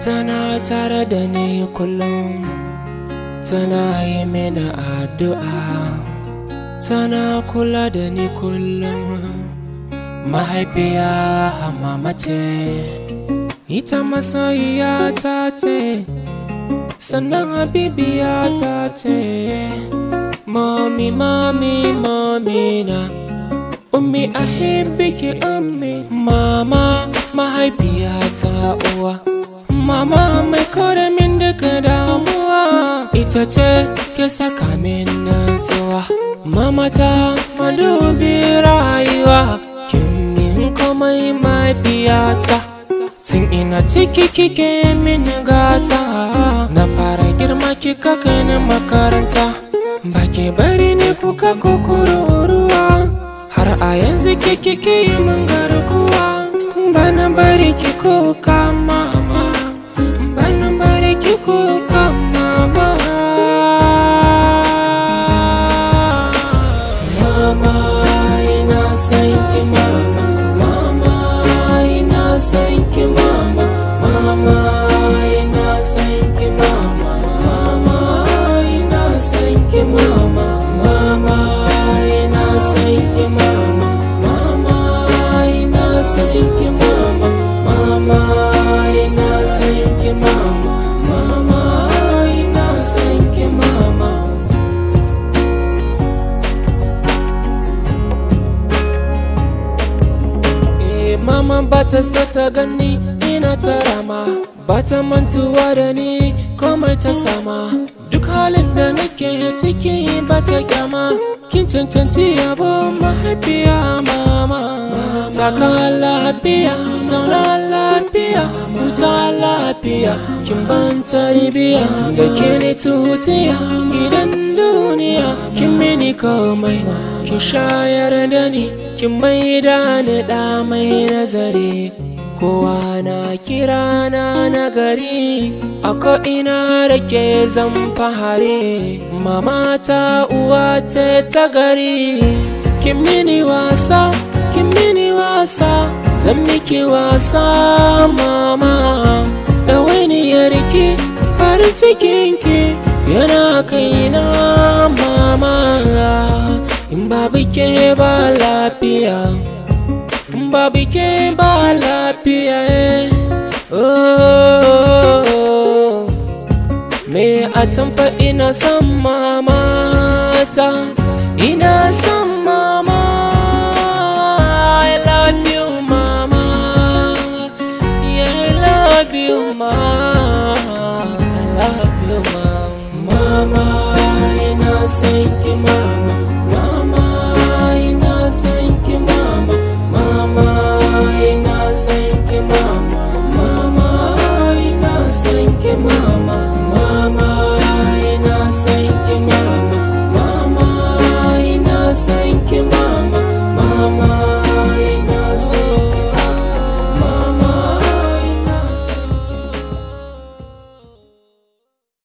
tana tare da ni kullum, tana yi mini addu'a, tana kula da ni kullum. Mahaifiya mama ce, ita masoyiya ta ce, sannan habibiya ta ce. Mommy, mommy, mommy na, ummi ahibbiki ummi. Mama mahaifiya ta uwa, mama mai kore min duka damuwa. Ita ce ke saka min nutsuwa, mama ta madubi rayuwa. Kin min komai mahaifiyata, tun ina ciki kike min gata. Na fara girma kika kai ni makaranta, baki bari ni kuka kukururuwa. Har a yanzu kike yi min garkuwa, bana bari ki kuka mama, bana bari ki kuka mama. Mama ina son ki mama, mama ina son ki mama, mama ina son ki mama, mama ina son ki mama, mama ina son ki mama, mama ina son ki mama, mama ina son ki mama, mama ina son ki mama. Mama bata so ta gani ina ta rama, bata mantuwa da ni komai ta sama. Duk halin da nake ciki bata kyama, kin cancanci yabo mahaifiya mama. Saka lafiya, zauna lafiya, huta lafiya, kin ban tarbiya da ke ni tutiya. Gidan duniya kin mini komai, kin shayar da ni, kin maida ni da mai nazari. Kowa na kira na nagari, a ko'ina da ke zan fahari. Mama ta uwa ce ta gari, kin mini wasa, kin mini wasa, zan miki wasa mama. Ɗawainiyarki farin cikinki yana kaina mama. In babu ke ba lafiya, in babu ke ba lafiya. Oh, me a tamfa ina son mama ta, ina son mama. I love you mama, yeah I love you mama, I love you mama. Mama ina son ki mama,